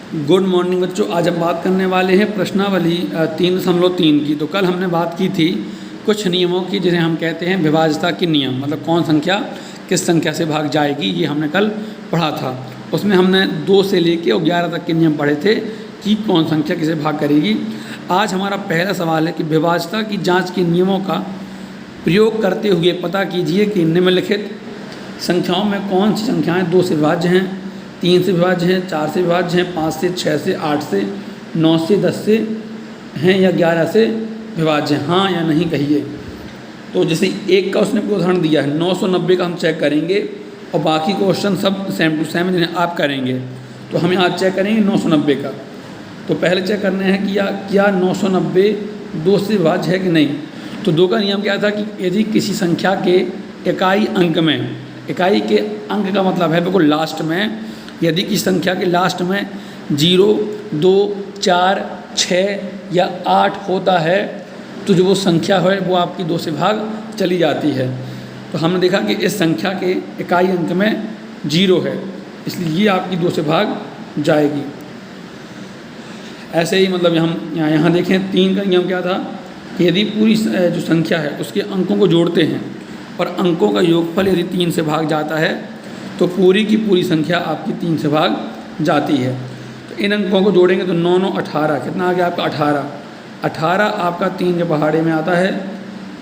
Good morning बच्चों। आज हम बात करने वाले हैं प्रश्नावली 3.3 की। तो कल हमने बात की थी कुछ नियमों की, जिन्हें हम कहते हैं विभाज्यता के नियम, मतलब कौन संख्या किस संख्या से भाग जाएगी, ये हमने कल पढ़ा था। उसमें हमने 2 से लेके और 11 तक के नियम पढ़े थे कि कौन संख्या किसे भाग करेगी। आज हमारा पहला सवाल है कि विभाज्यता की जाँच के नियमों का प्रयोग करते हुए पता कीजिए कि निम्नलिखित संख्याओं में कौन सी संख्याएँ 2 से विभाज्य हैं, 3 से विभाज्य हैं, 4 से विभाज्य हैं, 5 से, 6 से, 8 से, 9 से, 10 से हैं या 11 से विभाज्य हैं, हाँ या नहीं कहिए। तो जैसे एक का उसने उदाहरण दिया है 990 का हम चेक करेंगे और बाकी क्वेश्चन सब सेम टू सेम जिन्हें आप करेंगे। तो हम यहाँ चेक करेंगे 990 का। तो पहले चेक करना है कि क्या 990 2 से विभाज्य है कि नहीं। तो 2 का नियम क्या था कि यदि किसी संख्या के इकाई अंक में, इकाई के अंक का मतलब है बिल्कुल लास्ट में, यदि किसी संख्या के लास्ट में 0, 2, 4, 6 या 8 होता है तो जो वो संख्या है वो आपकी 2 से भाग चली जाती है। तो हमने देखा कि इस संख्या के इकाई अंक में 0 है, इसलिए ये आपकी 2 से भाग जाएगी। ऐसे ही मतलब हम यहाँ देखें 3 का नियम क्या था कि यदि पूरी जो संख्या है उसके अंकों को जोड़ते हैं और अंकों का योगफल यदि 3 से भाग जाता है तो पूरी की पूरी संख्या आपकी 3 से भाग जाती है। तो इन अंकों को जोड़ेंगे तो 9 9 18, कितना आ गया आपका 18 आपका 3 के पहाड़े में आता है,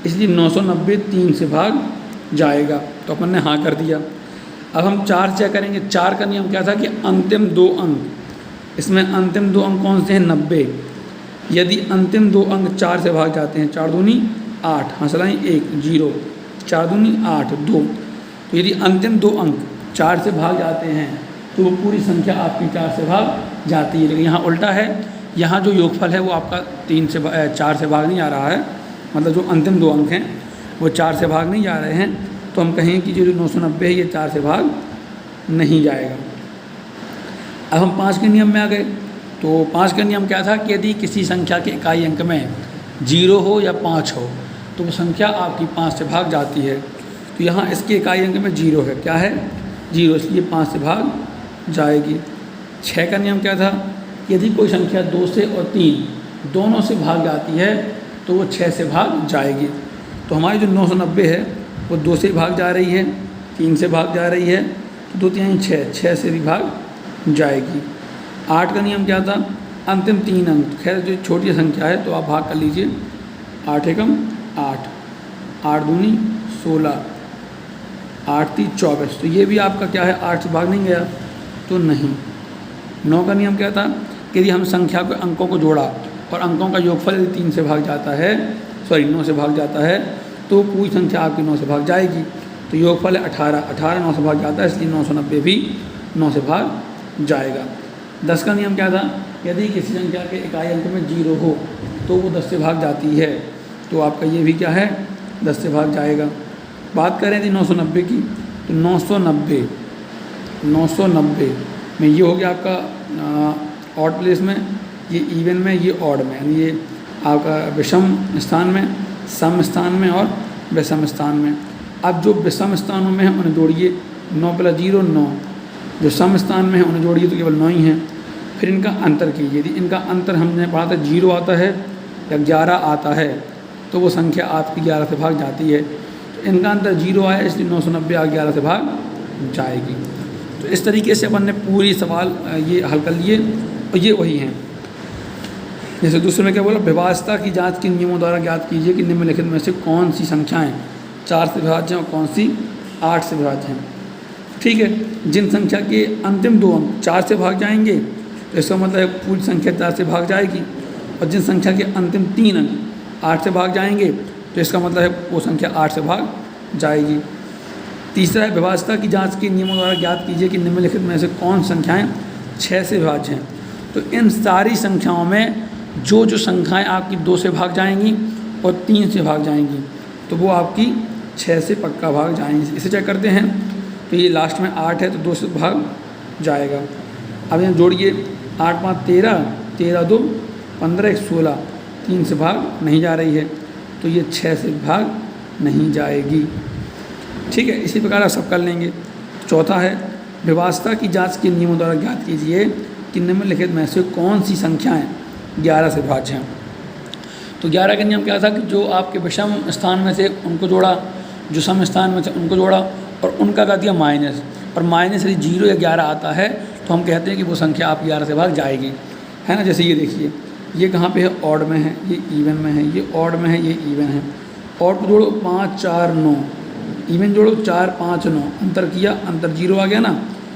इसलिए 990 3 से भाग जाएगा। तो अपन ने हाँ कर दिया। अब हम 4 चेक करेंगे। 4 का नियम क्या था कि अंतिम 2 अंक, इसमें अंतिम 2 अंक कौन से हैं 90। यदि अंतिम 2 अंक 4 से भाग जाते हैं, 4 दूनी 8, हंसलाएँ 1 0, 4 दूनी 8 2, तो यदि अंतिम 2 अंक 4 से भाग जाते हैं तो वो पूरी संख्या आपकी 4 से भाग जाती है। लेकिन यहाँ उल्टा है, यहाँ जो योगफल है वो आपका 4 से भाग नहीं आ रहा है, मतलब जो अंतिम 2 अंक हैं वो 4 से भाग नहीं जा रहे हैं। तो हम कहें कि जो 990 है ये 4 से भाग नहीं जाएगा। अब हम 5 के नियम में आ गए। तो 5 का नियम क्या था कि यदि किसी संख्या के इकाई अंक में 0 हो या 5 हो तो वो संख्या आपकी 5 से भाग जाती है। तो यहाँ इसके इकाई अंक में 0 है, क्या है 0, इसलिए 5 से भाग जाएगी। 6 का नियम क्या था, यदि कोई संख्या 2 से और 3 दोनों से भाग जाती है तो वो 6 से भाग जाएगी। तो हमारी जो 990 है वो 2 से भाग जा रही है, 3 से भाग जा रही है, तो 2 3 6 से भी भाग जाएगी। 8 का नियम क्या था, अंतिम 3 अंक, खैर जो छोटी संख्या है तो आप भाग कर लीजिए, 8 एकम 8, 8 दूनी 16, 8 3 24, तो ये भी आपका क्या है 8 से भाग नहीं गया, तो नहीं। 9 का नियम क्या था कि यदि हम संख्या के अंकों को जोड़ा और अंकों का योगफल यदि 3 से भाग जाता है, 9 से भाग जाता है तो पूरी संख्या आपकी 9 से भाग जाएगी। तो योगफल है 18 9 से भाग जाता है, इसलिए 990 भी 9 से भाग जाएगा। 10 का नियम क्या था, यदि किसी संख्या के इकाई अंक में 0 हो तो वो 10 से भाग जाती है, तो आपका ये भी क्या है 10 से भाग जाएगा। बात करें थी 990 की, तो 990 में ये हो गया आपका ऑड प्लेस में, ये इवन में, ये ऑड में, यानी ये आपका विषम स्थान में, सम स्थान में और विषम स्थान में। अब जो विषम स्थानों में है उन्हें जोड़िए, 9 + 0 9, जो सम स्थान में है उन्हें जोड़िए तो केवल 9 ही हैं। फिर इनका अंतर कीजिए, यदि इनका अंतर हमने पढ़ा था 0 आता है या 11 आता है तो वो संख्या आपकी 11 से भाग जाती है। तो इनका अंतर 0 आया, इसलिए 990 आ 11 से भाग जाएगी। तो इस तरीके से अपन ने पूरी सवाल ये हल कर लिए और ये वही हैं। जैसे दूसरे में क्या बोला, विभाज्यता की जांच के नियमों द्वारा ज्ञात कीजिए कि निम्नलिखित में से कौन सी संख्याएं 4 से विभाज्य हैं और कौन सी 8 से विभाज्य हैं। ठीक है, जिन संख्या के अंतिम 2 अंक 4 से भाग जाएंगे तो इसका मतलब है पूरी संख्या 4 से भाग जाएगी, और जिन संख्या के अंतिम 3 अंक 8 से भाग जाएंगे तो इसका मतलब है वो संख्या 8 से भाग जाएगी। तीसरा है, विभाज्यता की जांच के नियमों द्वारा ज्ञात कीजिए कि निम्नलिखित में से कौन संख्याएं 6 से विभाज्य हैं। तो इन सारी संख्याओं में जो संख्याएं आपकी 2 से भाग जाएंगी और 3 से भाग जाएंगी तो वो आपकी 6 से पक्का भाग जाएंगी। इसे चेक करते हैं, तो ये लास्ट में 8 है तो 2 से भाग जाएगा। अब यहाँ जोड़िए, 8 5 13, 13 2 15 1 16, 3 से भाग नहीं जा रही है तो ये 6 से भाग नहीं जाएगी। ठीक है, इसी प्रकार आप सब कर लेंगे। चौथा है, विभाज्यता की जांच के नियमों द्वारा ज्ञात कीजिए कि निम्नलिखित में से कौन सी संख्याएँ 11 से भाज्य हैं। तो 11 का नियम क्या था कि जो आपके विषम स्थान में से उनको जोड़ा, जो सम स्थान में से उनको जोड़ा और उनका कर दिया माइनस, और माइनस यदि 0 या 11 आता है तो हम कहते हैं कि वो संख्या आप 11 से भाग जाएगी, है ना। जैसे ये देखिए, ये कहाँ पे है, ऑड में है, ये इवन में है, ये ऑड में है, ये इवन है। ऑड को जोड़ो 5 4 9, इवन जोड़ो 4 5 9, अंतर किया, अंतर 0 आ गया ना,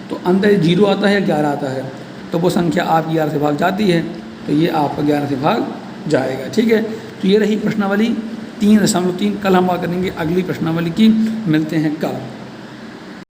तो अंतर 0 आता है या 11 आता है तो वो संख्या आप 11 से भाग जाती है, तो ये आपका 11 से भाग जाएगा। ठीक है, तो ये रही प्रश्नावली 3.3। कल हम बात करेंगे अगली प्रश्नावली की। मिलते हैं कल।